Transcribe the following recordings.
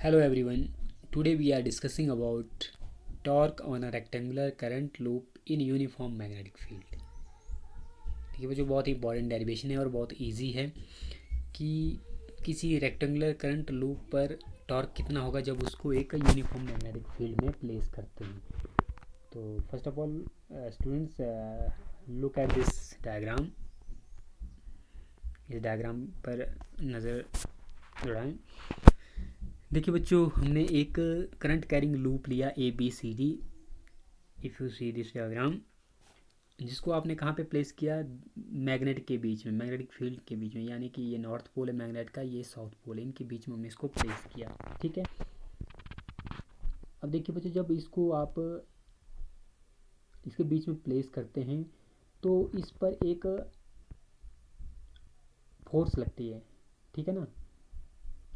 Hello everyone. Today we are discussing about torque on a rectangular current loop in uniform magnetic field. ठीक है बच्चों, बहुत ही important derivation है और बहुत इजी है कि किसी रेक्टेंगुलर करंट लूप पर टॉर्क कितना होगा जब उसको एक यूनिफॉर्म मैग्नेटिक फील्ड में प्लेस करते हैं. तो first of all students look at this diagram. इस डायग्राम पर नज़र दौड़ाएं. देखिए बच्चों, हमने एक करंट कैरिंग लूप लिया A B C D. If you see this diagram, जिसको आपने कहाँ पे प्लेस किया, मैग्नेट के बीच में, मैग्नेटिक फील्ड के बीच में, यानी कि ये नॉर्थ पोल है मैग्नेट का, ये साउथ पोल है, इनके बीच में हमने इसको प्लेस किया. ठीक है. अब देखिए बच्चों, जब इसको आप इसके बीच में प्लेस करते हैं तो इस पर एक फोर्स लगती है. ठीक है ना.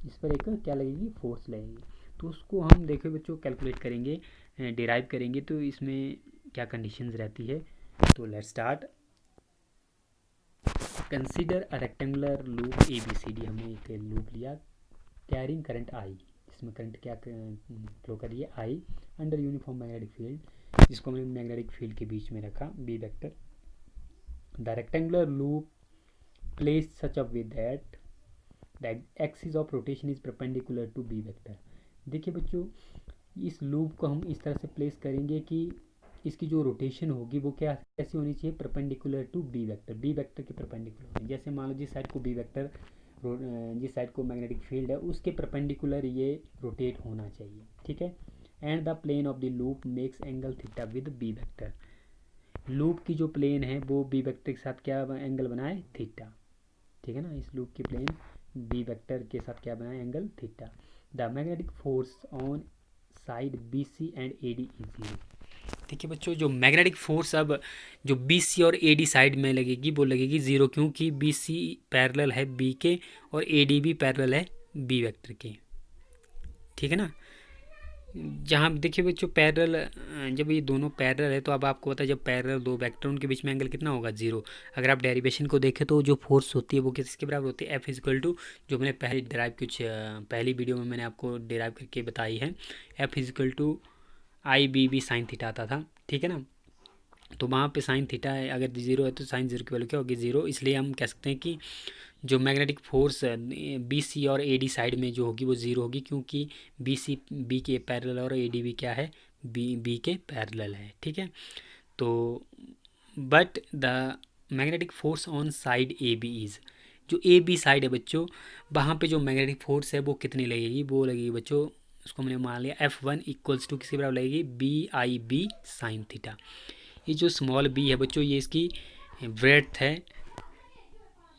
इस पर एक क्या लगेगी, फोर्स लगेगी. तो उसको हम देखिए बच्चों कैलकुलेट करेंगे, डिराइव करेंगे. तो इसमें क्या कंडीशंस रहती है. तो let's start. Consider a rectangular loop A B C D. हमने एक लूप लिया कैरिंग करंट आई. इसमें करंट क्या फ्लो कर रही है, I, under uniform magnetic field, जिसको हमने मैग्नेटिक फील्ड के बीच में रखा, B vector. The rectangular loop place such up with that the axis of rotation is perpendicular to B vector. देखिए बच्चों, इस लूप को हम इस तरह से प्लेस करेंगे कि इसकी जो रोटेशन होगी वो क्या कैसी होनी चाहिए, perpendicular to B vector, B vector के परपेंडिकुलर. जैसे मान लो जिस साइड को बी वेक्टर, जिस साइड को मैग्नेटिक फील्ड है उसके परपेंडिकुलर ये रोटेट होना चाहिए. ठीक है. And the plane of the loop makes angle theta with B vector. Loop की जो प्लेन है वो बी वेक्टर के साथ क्या एंगल बनाए, थीटा. ठीक है ना. इस लूप की प्लेन बी वेक्टर के साथ क्या बनाए, angle theta. The magnetic force on side B C and A D is zero. देखिए बच्चों, जो मैग्नेटिक फोर्स अब जो बी सी और ए डी साइड में लगेगी वो लगेगी ज़ीरो, क्योंकि बी सी पैरेलल है बी के और ए डी भी पैरेलल है बी वेक्टर के. ठीक है ना. जहाँ देखिए बच्चों पैरेलल, जब ये दोनों पैरेलल है तो अब आपको पता है जब पैरेलल दो वेक्टर उनके बीच में एंगल कितना होगा, जीरो. अगर आप डेरिवेशन को देखें तो जो फोर्स होती है वो किसके बराबर होती है, एफ इजिकल टू, जो मैंने पहले डिराइव पहली वीडियो में मैंने आपको डिराइव करके बताई है, F equal to I B B sine theta आता था. ठीक है ना. तो वहाँ पे साइन थीटा है, अगर जीरो है तो साइन जीरो की वैल्यू क्या होगी, जीरो. इसलिए हम कह सकते हैं कि जो मैग्नेटिक फोर्स बी सी और ए डी साइड में जो होगी वो ज़ीरो होगी, क्योंकि बी सी बी के पैरेलल और ए डी भी क्या है, बी के पैरेलल है. ठीक है. तो but the magnetic force on side A B is, जो ए बी साइड है बच्चों, वहाँ पे जो मैग्नेटिक फोर्स है वो कितनी लगेगी, वो लगेगी बच्चों, उसको मैंने मान लिया एफ वन इक्वल्स टू किसके बराबर लगेगी, B I B sine theta. ये जो स्मॉल बी है बच्चों, ये इसकी ब्रेड्थ है.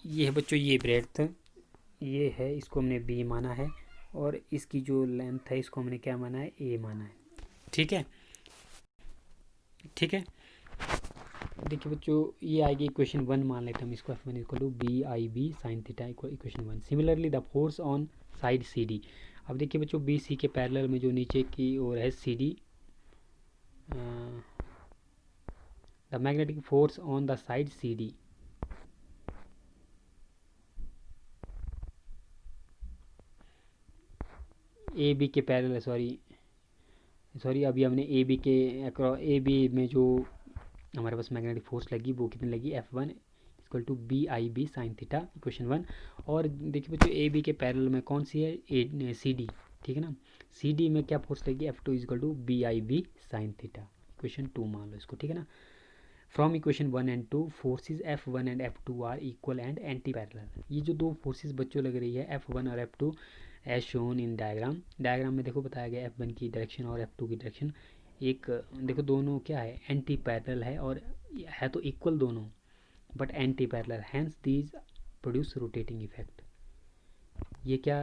ये है बच्चों, ये ब्रेड्थ ये है, इसको हमने बी माना है. और इसकी जो लेंथ है इसको हमने क्या माना है, ए माना है. ठीक है. ठीक है. देखिए बच्चों, ये आएगी इक्वेशन वन, मान लेते हम इसको, F one equal to B I B sine theta equation one. Similarly the force on side C D. अब देखिए बच्चों, बी सी के पैरेलल में जो नीचे की ओर है C D, the magnetic force on the side C D, A B के पैरेलल, सॉरी अभी हमने ए बी के ए बी में जो हमारे पास मैग्नेटिक फोर्स लगी वो कितनी लगी, F one equal to B I B sine theta equation one. और देखिए बच्चों, ए बी के पैरेलल में कौन सी है, ए सी डी. ठीक है ना. सी डी में क्या फोर्स लगी, F two equal to B I B sine theta equation two मान लो इसको. ठीक है ना. From equation one and two forces F one and F two are equal and anti parallel. ये जो दो फोर्सेज बच्चों लग रही है, एफ वन और F two, as shown in diagram में देखो बताया गया एफ वन की डायरेक्शन और एफ टू की डायरेक्शन. एक देखो दोनों क्या है, एंटी पैरेलल है, और है तो इक्वल दोनों but anti parallel, hence these produce rotating effect. ये क्या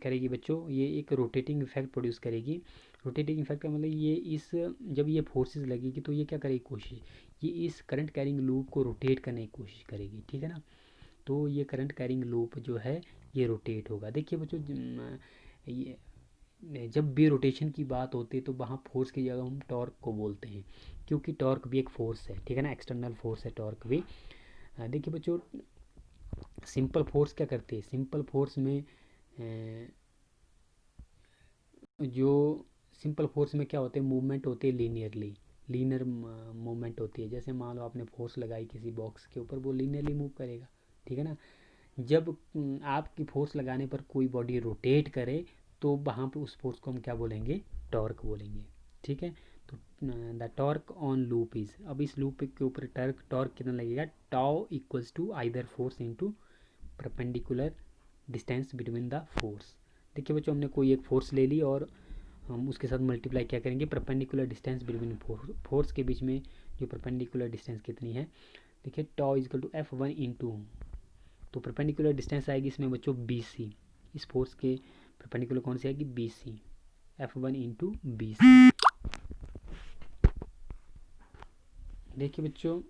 करेगी बच्चों, ये एक रोटेटिंग इफेक्ट प्रोड्यूस करेगी. रोटेटिंग इफेक्ट का मतलब ये इस जब ये फोर्सेस लगेगी तो ये क्या करेगी, कोशिश, ये इस करंट कैरिंग लूप को रोटेट करने की कोशिश करेगी. ठीक है ना. तो ये करंट कैरिंग लूप जो है ये रोटेट होगा. देखिए बच्चों, ये जब भी रोटेशन की बात होती है तो वहाँ फोर्स की जगह हम टॉर्क को बोलते हैं, क्योंकि टॉर्क भी एक फोर्स है. ठीक है ना. एक्सटर्नल फोर्स है टॉर्क भी. देखिए बच्चों, सिंपल फोर्स क्या करती है, सिंपल फोर्स में जो सिंपल फोर्स में क्या होते हैं, मूवमेंट होती है लीनियर मूवमेंट होती है। जैसे मान लो आपने फोर्स लगाई किसी बॉक्स के ऊपर, वो लीनियरली मूव करेगा, ठीक है ना। जब आपकी फोर्स लगाने पर कोई बॉडी रोटेट करे तो वहाँ पे उस फोर्स को हम क्या बोलेंगे, टॉर्क बोलेंगे, ठीक है। तो the torque on loop is, अब इस लूप के ऊपर टॉर्क कितना लगेगा, tau equals to either force into perpendicular distance between the force. देखिए बच्चों, हमने कोई एक फोर्स ले ली और हम उसके साथ मल्टीप्लाई क्या करेंगे, परपेंडिकुलर डिस्टेंस बिटवीन फोर्स के बीच में जो परपेंडिकुलर डिस्टेंस कितनी है। देखिए tau equal to F1 into, तो परपेंडिकुलर डिस्टेंस आएगी इसमें बच्चों BC, इस फोर्स के परपेंडिकुलर कौन सी आएगी, BC, F1 इंटू BC। देखिए बच्चों,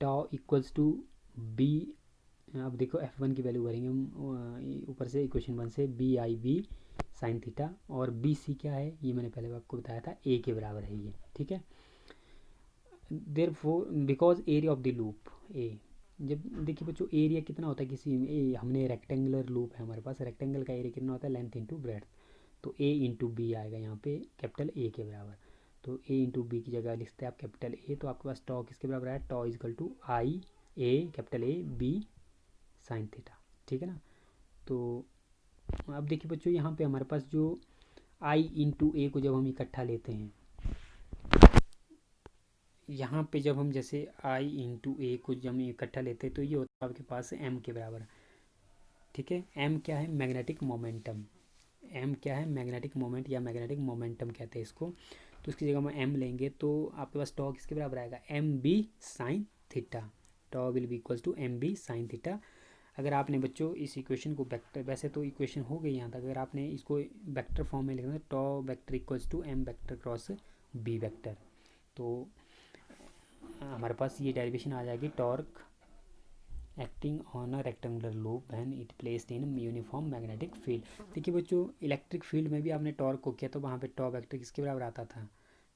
टाउ इक्वल्स टू B, अब देखो F1 की वैल्यू भरेंगे हम ऊपर से इक्वेशन 1 से, BIB साइन थीटा, और BC क्या है, ये मैंने पहले आपको बताया था, A के बराबर है ये, ठीक है। Therefore because area of the loop A, जब देखिए बच्चों एरिया कितना होता है किसी हमने रेक्टेंगुलर लूप है हमारे पास, रेक्टेंगल का एरिया कितना होता है, लेंथ इंटू ब्रेड्थ, तो A इंटू बी आएगा यहाँ पे कैपिटल A के बराबर। तो A इंटू बी की जगह लिखते हैं आप कैपिटल A, तो आपके पास टॉ किसके बराबर है, tau is equal to I A capital A B sine theta, ठीक है ना। तो अब देखिए बच्चों, यहाँ पे हमारे पास जो आई इंटू ए को जब हम इकट्ठा लेते हैं, यहाँ पे जब हम जैसे आई इंटू ए को जब हम इकट्ठा लेते हैं तो ये होता है आपके पास एम के बराबर, ठीक है। एम क्या है, मैग्नेटिक मोमेंटम, एम क्या है, मैग्नेटिक मोमेंट या मैग्नेटिक मोमेंटम कहते हैं इसको। तो इसकी जगह हम एम लेंगे तो आपके पास टॉ किसके बराबर आएगा, M B sine theta, tau will be equals to M B sine theta. अगर आपने बच्चों इस इक्वेशन को वेक्टर, वैसे तो इक्वेशन हो गई यहाँ तक, अगर आपने इसको वेक्टर फॉर्म में लिखना है, tau vector equals to M vector cross B vector, तो हमारे पास ये डेरिवेशन आ जाएगी, torque acting on a rectangular loop when it placed in uniform magnetic field. देखिए बच्चों, इलेक्ट्रिक फील्ड में भी आपने टॉर्क को किया तो वहाँ पे टॉ वेक्टर किसके बराबर आता था,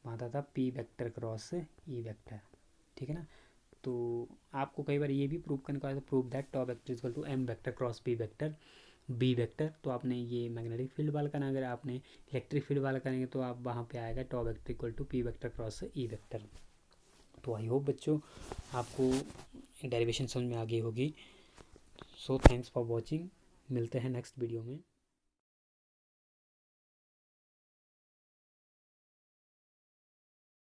वहाँ आता था P vector cross E vector, ठीक है ना। तो आपको कई बार ये भी प्रूव करने का, prove that tau vector equal to M vector cross P vector B vector. तो आपने ये मैग्नेटिक फील्ड वाला करना, अगर आपने इलेक्ट्रिक फील्ड वाला करेंगे तो आप वहाँ पे आएगा tau vector equal to P vector cross E vector. तो आई होप बच्चों आपको डेरिवेशन समझ में आ गई होगी। सो थैंक्स फॉर वॉचिंग, मिलते हैं नेक्स्ट वीडियो में।